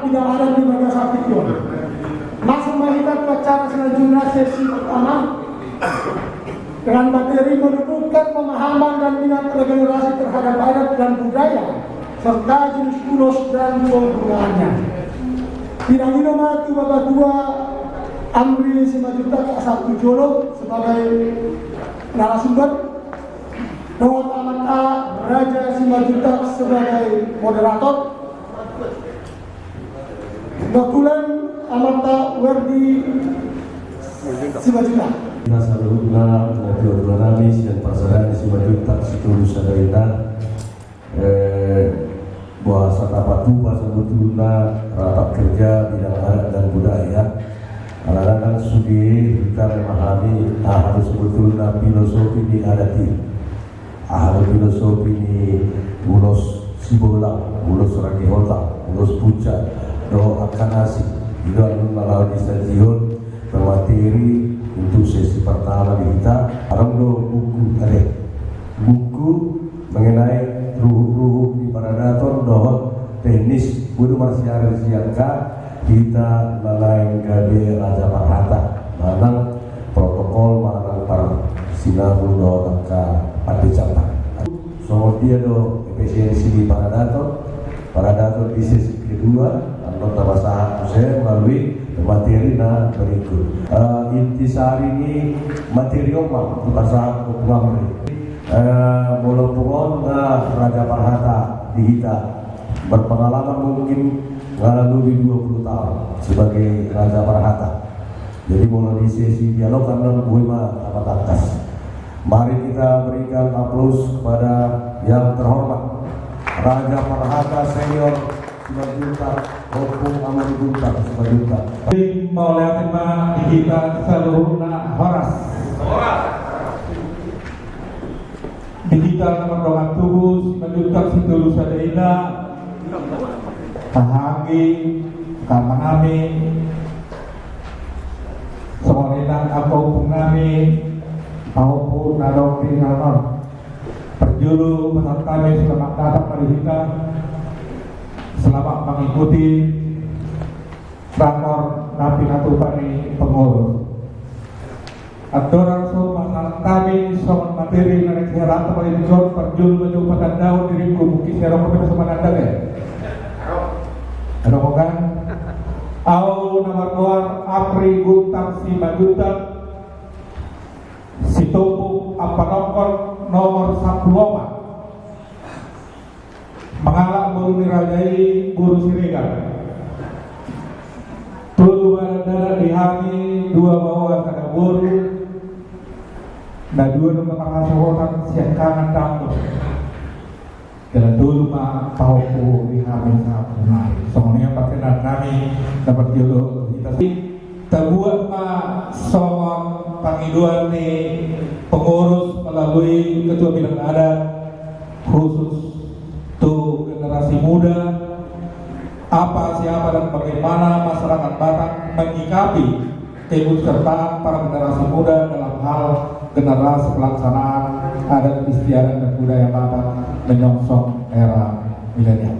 bidang adat di Magasaktiun. Masuk melihat acara selanjutnya sesi pertama dengan materi menumbuhkan pemahaman dan minat regenerasi terhadap adat dan budaya serta jenis ulos dan penggunaannya. Bidang Inomatu Bapak Dua Amri Simajutak Asal Tujolo sebagai narasumber, Dawat Amat A Raja Simajutak sebagai moderator, Batulan Amata Werdi Simajutak. Nasaluna Nabi dan pasaran di Simajutak Situlus Sadaina bahasa tapatuba sebetulnya rapat kerja bidang adat dan budaya. Anak-anak sugi kita memahami harus sebetulnya filosofi di adati, filosofi di ulos sibola, ulos rakihota, ulos pucat, doa akanasi, itu adalah di stadion bermateri untuk sesi pertama kita. Orang do buku mengenai ruh-ruh di Paradaton doa teknis guru marsial siangka kita melalui gabe Raja Parhata manang protokol manang par sinabu do ka padecata so dia do efisiensi di Paradaton di sesi kedua anggota bahasa saya melalui materi berikut intisari ini materi omang di bahasa umum Molopungon Raja Parhata di kita berpengalaman mungkin lebih 20 tahun sebagai Raja Parhata. Jadi mulai di sesi dialog kami buima apa atas. Mari kita berikan aplaus kepada yang terhormat Raja Parhata Senior Simajutak Opung Amariguntak Simajutak. Mau lihat di kita seluruhnya horas. Digital nomor 27 Simajutak Situlus Sadaina Tahagi Kamanami Sorenan Apopung Nami Paupun Nadokti Nanon Perjuru pesan kami selamat datang pada kita, selamat mengikuti rakor Napi Natupani pengurus aturan so pasal kami soal materi narik herat pada dijon perjuru menuju pada daun diriku mungkin serong kepada sama nanda ya. Ada kan? Au nomor luar Apri Guntang Simajutak Situpu apa nomor 10 mengalak buru nirajai buru siregar tulu darah dihami dua bawah kada buru nah dua nomor pangasuhotan siang kanan dampo dan dulu mah pauku dihami sangat benar soalnya perkenan kami dapat jodoh kita terbuat mah soal pangiduan nih pengurus melalui ketua bidang adat khusus tuh generasi muda apa siapa dan bagaimana masyarakat Batak menyikapi keikutsertaan para generasi muda dalam hal generasi pelaksanaan adat istiadat dan budaya Batak menyongsong era milenial.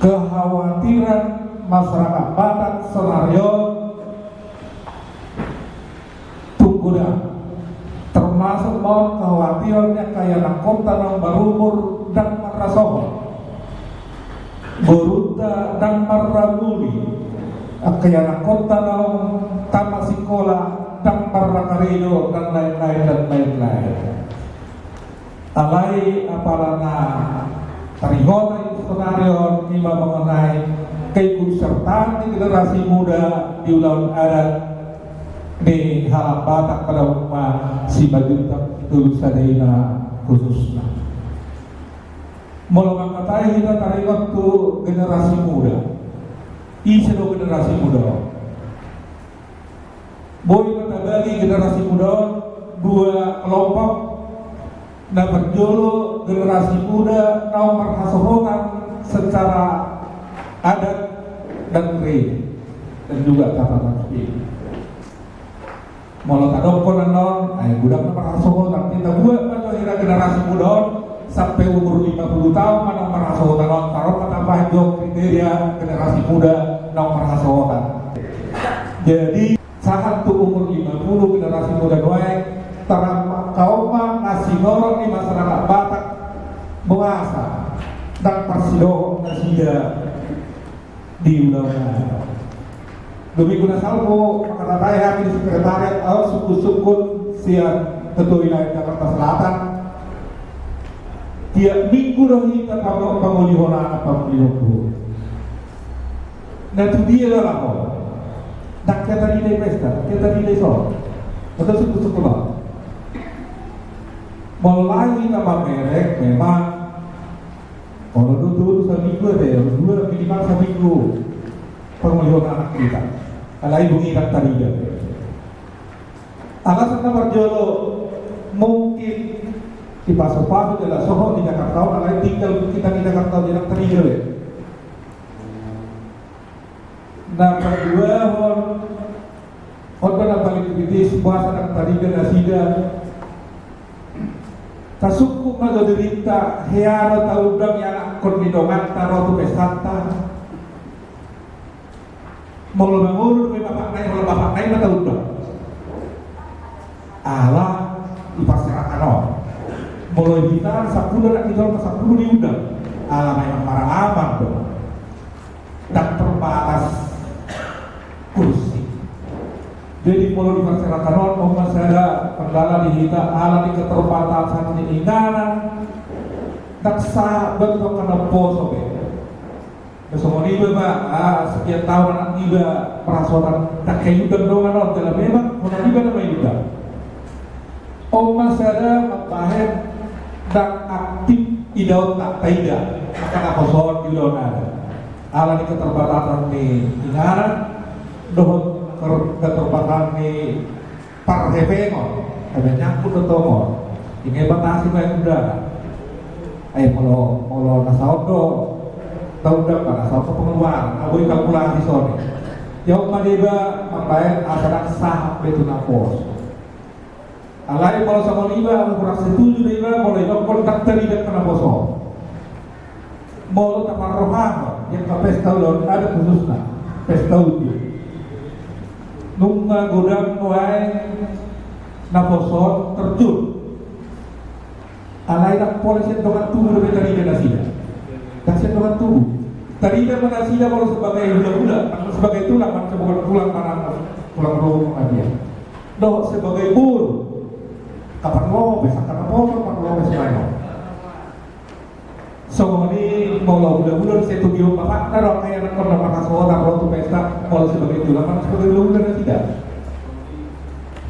Kekhawatiran masyarakat Batak senario tungguda termasuk mau kekhawatirannya kayak nangkop tanam barumur dan marasoho Boruta dan marramuli kayak nangkop tanam tamasikola dan marrakarido dan lain-lain alai apalana tarihona skenario lima mengenai keikutsertaan di generasi muda di ulang adat di hal Batak pada umat Simajutak Situlus Sadaina khususnya. Mulai mengatakan kita tarik waktu generasi muda, isido generasi muda. Boleh kita bagi generasi muda dua kelompok. Dan berjulu generasi muda nomor hasohokan secara adat dan gereja dan juga catatan spiritual. Mau kadang konon, gudang nomor hasohokan kita buat pada generasi muda sampai umur 50 tahun mana merasa hotan taruh kata pajok kriteria generasi muda nang merasa hotan. Jadi saat tu umur 50 generasi muda noai terang kaum nasi norok di masyarakat Batak mengasah dan persido nasida di undang-undang. Demi guna salvo kata saya di sekretariat atau suku-suku siang ketua wilayah Jakarta Selatan tiap minggu rohi kita pengulihan apa pengulihan. Nah itu dia lah kok. Nak kita di pesta, kita di so. Atau suku-suku lah. Mulai nama merek memang kalau dulu seminggu deh, dua minimal seminggu pengulihan anak kita. Alai bungi tak tadi ya. Alasan nomor jolo mungkin di pasu-pasu adalah Soho di Jakarta, alai tinggal kita di Jakarta di tadi ya. Nah kedua orang paling kritis bahasa nak tadi dan asida. Tasukku mago derita hearo taudang yang kon midongan taro tu pesanta. Molo bangun bapak naik mata udah. Allah di pasar kano. Molo kita 10 nak kita 10 di udang. Allah memang marah aman dong. Dan terbatas kursi. Jadi molo di pasar kano masih ada kendala di kita Allah di keterbatasan di ingganan. Tak sah bentuk kena poso be. Semua ini Pak, sekian tahun anak tiba perasotan tak kayu dan doang dalam memang mana tiba nama juga. Oma sada mapahen dan aktif idau tak taida akan apa soal di ada. Ala di keterbatasan di ingaran, dohon keterbatasan di parhevengon, ada nyangkut atau mau. Ini batasi main udah. Kalau nasaut do tahu dapat asal pengeluaran, aku kalkulasi sore. Yang madeba membayar asal sah betul napos. Alai kalau sama liba, aku kurang setuju liba, kalau itu kontak terlibat kena poso. Mau tapar rohama yang ke pesta ulon ada khususnya pesta uji. Nungga godang nuai naposo terjun. Alai tak polisi dengan tubuh lebih dari generasinya. Kasih dengan tubuh. Tadi dia menasihkan kalau sebagai hula-hula, sebagai tulang, bukan tulang mana tulang roh dia. Doh sebagai bur. Kapan lo besok kapan lo besok lain. So ini mau hula-hula saya tujuh bapak. Taruh kayak anak orang makan soal taruh tu pesta kalau sebagai tulang, mana sebagai hula-hula tidak.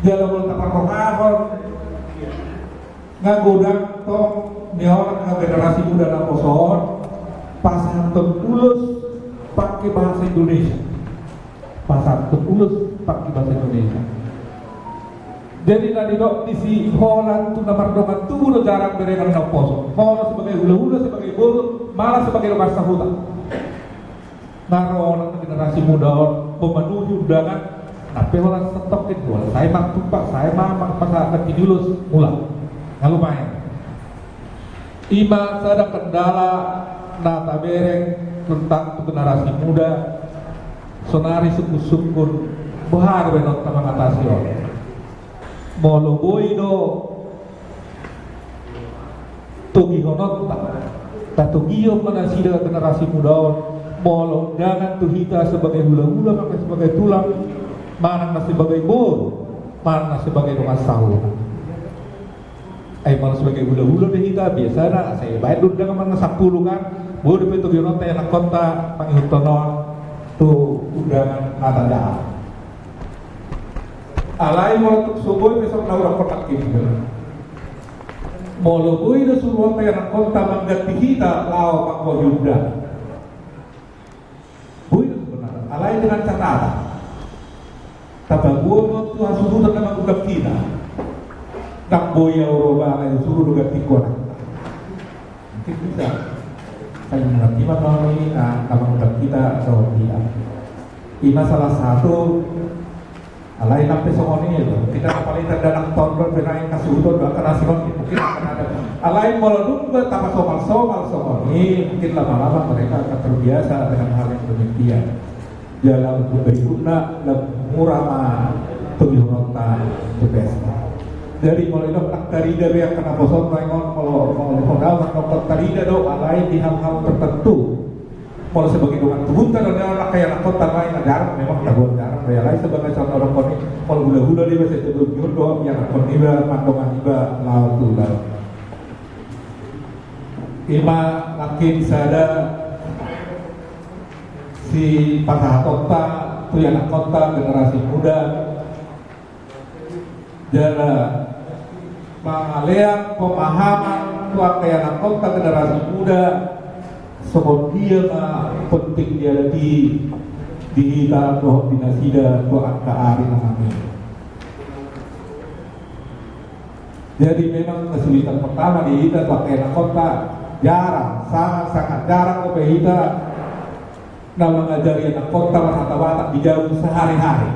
Dia lo tapar roh ahor. Ngagodang tong dia orang generasi muda dan posor. Pasar terpulus pakai bahasa Indonesia. Pasar terpulus pakai bahasa Indonesia. Jadi nanti dok di si Holland tu nomor dongan tu udah jarang berenang nak poso. Holland sebagai hula-hula sebagai buru, malah sebagai bahasa hutan. Naro orang generasi muda memenuhi undangan. Tapi orang stop itu, saya mak tumpak, saya mak pasal nanti dulu mulai. Lalu main. Ima ada kendala nata bereng tentang generasi muda sonari suku-suku bahar benot sama ngatasi molo boido togi honot tak togiyo manasida generasi muda molo jangan tuhita sebagai hula-hula maka sebagai tulang mana sebagai bor mana sebagai rumah sahur malah sebagai hula-hula deh kita biasa nak saya bayar dulu dengan mana 10 kan boleh betul gimana teh anak kota panghutonon tuh undangan nata dah. Alai mau subuh besok naura kotak gitu. Molo boy itu suruh teh anak kota mengganti kita lau pak Wahyuda. Boy itu benar. Alai dengan catatan. Tabaguan tuh suruh dengan udah kita. Tak boya uroba alai suruh ganti kota. Mungkin bisa. Saya mengerti kalau ini kalau kita atau tidak. Ini salah satu Alai sampai songoni itu, kita paling terdadak tonton benaik kasuton bahkan nasional mungkin akan ada. Alai maladun betapa somal songoni, mungkin lama-lama mereka akan terbiasa dengan hal yang demikian. Jalan berikutnya murama pemihorotan pesta. Dari mulai dari yang kena bosan rengon kalau modal menokot tadi do alai di hal-hal tertentu. Kalau sebagai orang tebuntan dan orang kayak anak kota lain jarang memang tabuan jarang kayak lain sebagai contoh orang koni kalau gula-gula dia bisa jadi jodoh yang anak koni iba mandongan iba laut tuh laut ima makin sada si patah kota tuh anak kota generasi muda jala mengalian pemahaman tuh kayak anak kota generasi muda sebab dia penting dia di dalam doa binasida doa keari namanya. Jadi memang kesulitan pertama di kita pakai kota jarang, sangat jarang sampai kita dalam mengajari anak kota watak di jauh sehari-hari.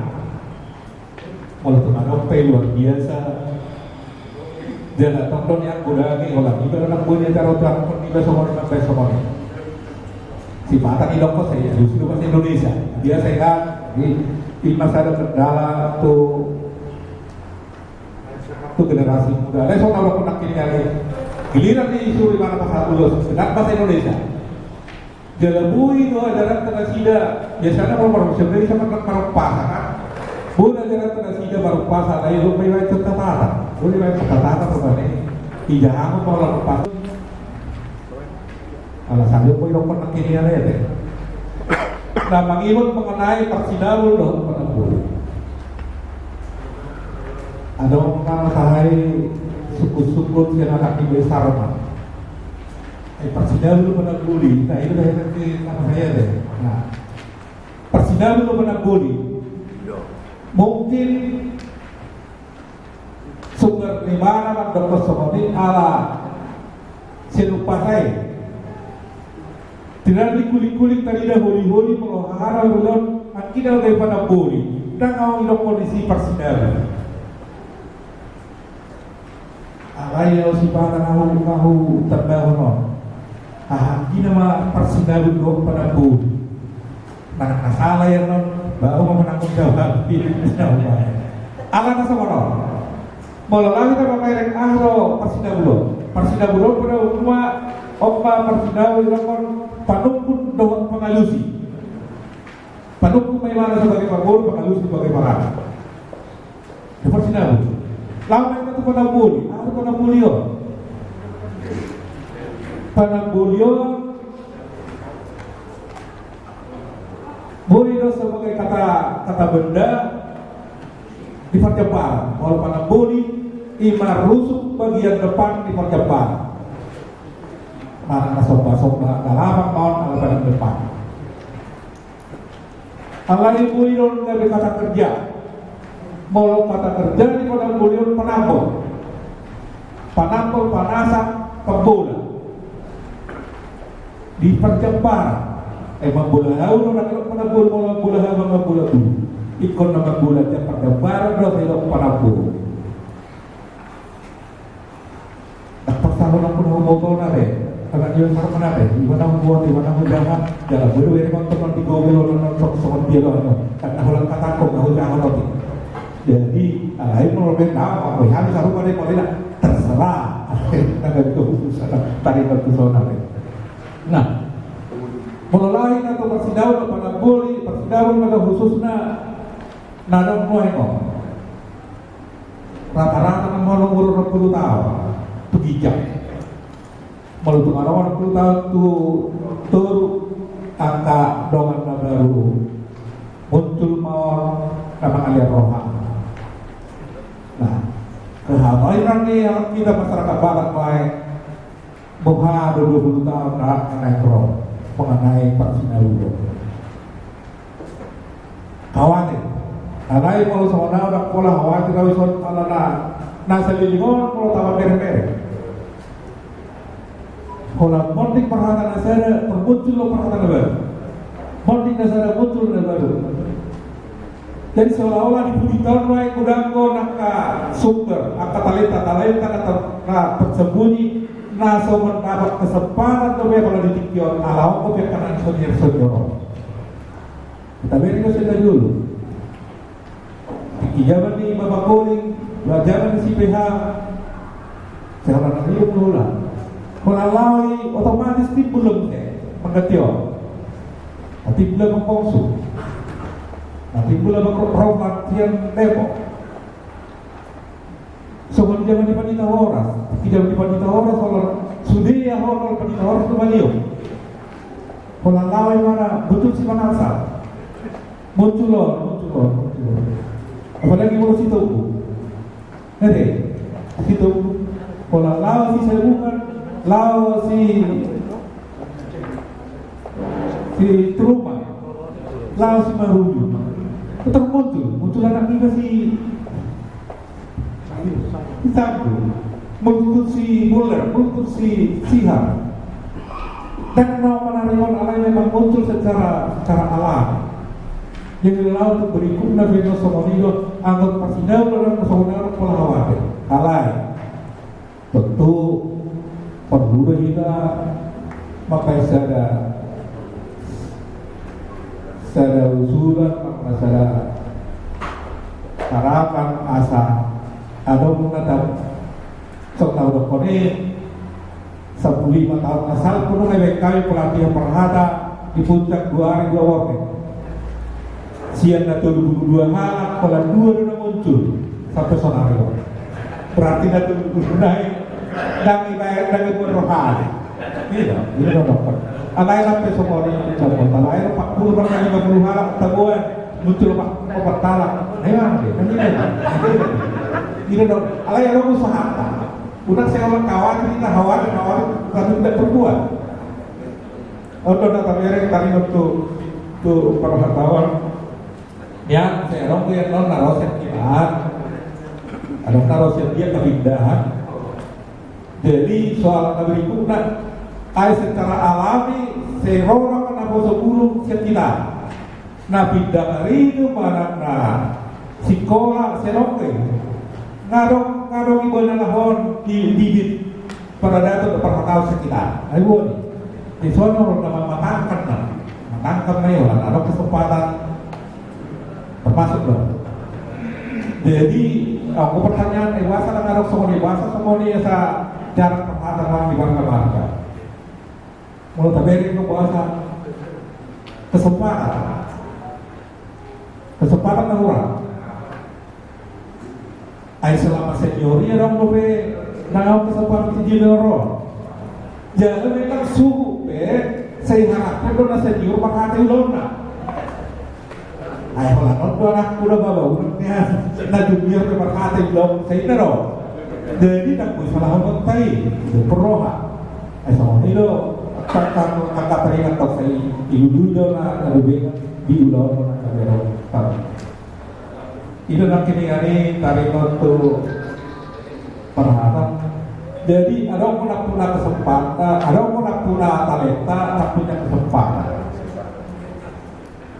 Kalau teman luar biasa. Jangan tonton yang kudangi orang ibarat anak punya cara orang ibarat semua sifatan iloko saya justru bahasa Indonesia dia saya di masa ada kendala tuh generasi muda lain soal orang pernah kini giliran di isu di mana pasal tulus dengan bahasa Indonesia jalabui doa jalan tenasida biasanya kalau sendiri sama para pasangan bukan jalan tenasida baru pasal lain lu mulai tertata berbanding tidak aku kalau lepas alasannya pun yang pernah kini ada ya. Nah, mengimun mengenai persidarul dong penebul. Ada orang sahai suku-suku yang anak di besar mah. Persidarul penebuli. Nah itu dari nanti nama saya deh. Nah, persidarul penebuli. Mungkin sumber di mana Dr. Somoni ala serupa saya. Tidak dikulik-kulik tadi dah holi-holi melahara ulun akidah daripada boli dan awang hidup kondisi persidangan. Alai yang sifatnya mahu terbangun. Kita mah persidangan dulu pada boli. Nah salah yang non baru menanggung jawab ini. Alat sama non. Malah kita pakai rek ahro persidangan dulu pada semua opa persidangan dilakukan panukun doang pengalusi panukun memang sebagai pabur pengalusi sebagai parang seperti itu lama itu panabuli apa panabulio bulio sebagai kata benda di percepat kalau panabuli imar rusuk bagian depan di percepat mana soba-soba dalam tahun ala pada depan. Alai bulion dari kata kerja, mau kata kerja di pada bulion panampol, panasan, pembola, dipercepat. Emang bola haul orang pada bola dulu. Ikon nama bola cepat percepat dong itu panampol. Dapat tahun aku mau motor nade. Karena dia sangat menarik, di mana membuat, di mana menjangan, jalan berdua ini teman di gogel orang sok dia loh, karena ulang kata kok nggak udah roti. Jadi, lain menurut tahu, apa yang harus aku pada terserah, ada keputusan tadi keputusan. Nah, mulai atau persidangan pada boleh, persidangan pada khususnya nadam mulai kok. Rata-rata mau umur 20 tahun, itu bijak. Kalau tu orang 20 tahun tu angka dongan baru muncul mau nama aliran rohani. Nah, kekhawatiran ni yang kita masyarakat barat baik bukan 20 tahun mengenai roh, mengenai persidangan. Khawatir. Alai kalau seorang orang pola khawatir kalau seorang nasa lilingon kalau tawa bere-bere. Kalau montik perhatian nasara termuncul perhatian baru, montik nasara muncul baru. Jadi seolah-olah di Pujitan Rai Kudangko naka sumber, angka talenta atau tersembunyi naso mendapat kesempatan tuh kalau ditikion alam kok ya karena senior. Kita beri kita dulu. Zaman di Bapak Kuling, zaman di CPH, sekarang ini berulang. Melalui otomatis tim belum mengetio, tapi belum mengkonsum. Nanti pula berprogram yang demo. Sebelum zaman di Panita Horas, tidak di Panita Horas, orang sudia orang Panita Horas itu beliau. Kalau lawai mana betul si manasa, muncul. Apalagi kalau si Tobu, si Tobu. Kalau lawai si saya bukan, lawai si Truman, lawai si Maruju. Tetap muncul anak kita si Sambu, muncul si Muller, muncul si Sihar, dan penarian alay memang muncul secara alam. Yang lalu untuk berikutnya Vino Somonido anggap pasinau dalam kesonaran pelawat alay. Tentu perlu kita maka sada usulan masalah harapan asa ada menatap setahun depan 15 tahun asal pun kami pelatihan perhata di puncak 2 hari 2 waktu siang atau 22 halak kalau 2 sudah muncul sampai sonario berarti itu naik dan berrohani ini dokter alay sampai semua ini cabut alay 40 bahkan 50 halak tabuan muncul obat talak ini dong alay orang usaha udah saya orang kawan kita khawatir tapi tidak berbuat untuk data merek tadi untuk para wartawan yang saya orang yang non naroset kilat ada naroset dia kepindahan jadi soal berikutnya secara alami serora kena bosok sekitar nabi dari itu mana sekolah seroke ngadong ibu nalahon di bibit pada datu perhatian sekitar ayo di sana orang matangkan nih orang ada kesempatan termasuk loh jadi aku pertanyaan dewasa dan ngadong semua dewasa semua dia cara perhatian di bangga menurut taberi itu bahasa kesempatan orang selama seniornya dong lobe nangau kesempatan si junior jangan memang suhu saya harapkan dona senior pakai lona ayo lah non anak udah bawa umurnya na junior pakai belum saya dong jadi tak boleh salah mentai itu perroha sama ini lo kakak teringat tak saya ibu lah lebih di ulang kamera itu nanti ini tarik untuk perhatian. Jadi ada orang punya kesempatan, ada orang punya talenta, ada punya kesempatan.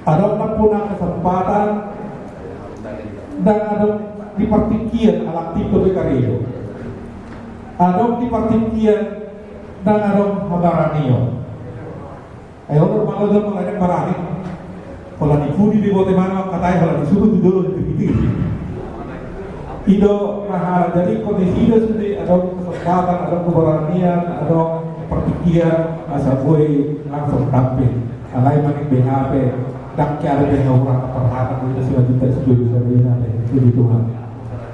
Ada orang punya kesempatan dan ada di pertikian alat tipe bekaryo. Ada di pertikian dan ada habaranio. Ayo orang malu mengenai barang. Kalau dipudi di bagaimana katanya kalau disuruh dulu di Ido mahal jadi kondisi itu sudah ada kesempatan, ada keberanian, ada perpikiran asal gue langsung tampil. Alai manik BHP, tak kira BHP orang perhatian itu sudah kita setuju dari nanti itu Tuhan.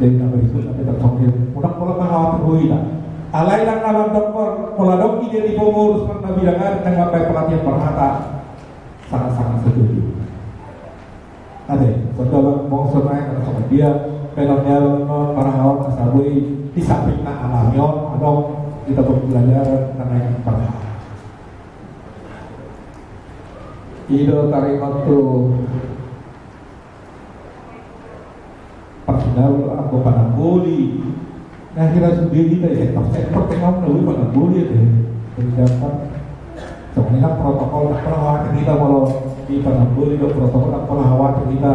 Jadi nama itu nanti tersombir. Mudah-mudahan mengawal gue lah. Alai dan lawan dokter, meladok ide di pengurus pernah bilangan dengan pelatihan perhatian sangat-sangat setuju. Ada, setelah bongso naik karena sama dia penonnya para hawa kasabui di samping nak alamion atau kita belajar karena perhatian. Ido tarik waktu persinal aku panangguli. Nah kira sendiri kita ya, saya pertengah dulu panangguli deh. Persiapan. Soalnya protokol perawatan kita kalau di panangguli itu protokol perawatan kita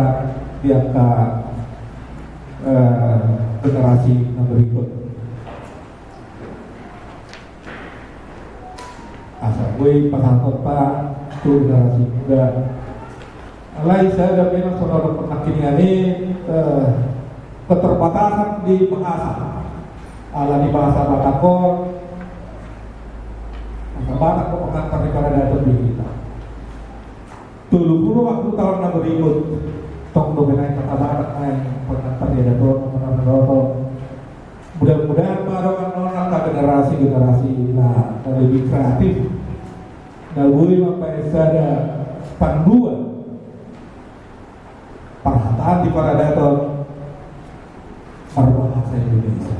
diangkat generasi yang berikut. Asal gue pasal kota itu generasi muda. Alai saya dan memang saudara pernah kini ini keterbatasan di bahasa. Ala di bahasa Batakor, bahasa Batak pengantar daripada datuk di kita. 30 waktu tahun yang berikut, tong domenai kata Batak naik pengantar dia datuk pengantar. Mudah-mudahan barongan orang ke generasi-generasi nah lebih kreatif. Nah, boleh sampai ada panduan perhatian di para datuk berbahasa Indonesia.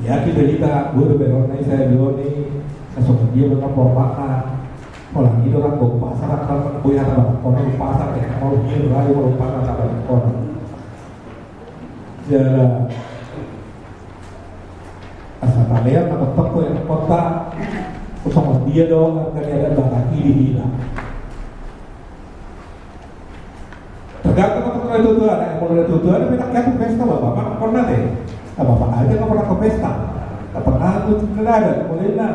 Ya kita guru berwarna saya bioni sesuatu dia berapa makan. Kalau gitu orang ke pasar kalau punya apa? Kalau ke pasar ya mau dia lagi mau pasar apa? Kalau jalan asal kalian atau toko yang kota sama dia dong akan ada barang ini hilang. Tergantung toko itu tuh ada yang mau ada tuh ada banyak yang pesta bapak pernah deh. Bapak aja nggak pernah ke pesta, nggak pernah aku tidak ada. Boleh nak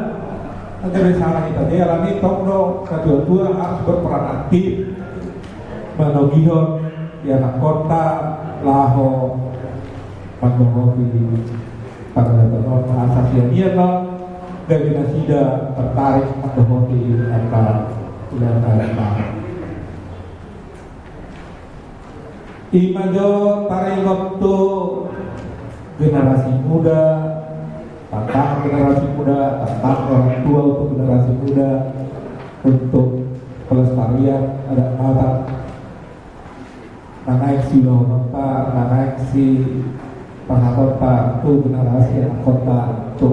ada misalnya kita dia alami toko kedua-dua harus berperan aktif menogihon di anak kota laho pandohobi pada dalam asasian dia lah gagina sida tertarik pandohobi antara ulama imajo tarik waktu generasi muda tentang generasi muda tentang orang tua untuk generasi muda untuk pelestarian ada adat naik si kota naik si kota itu generasi kota itu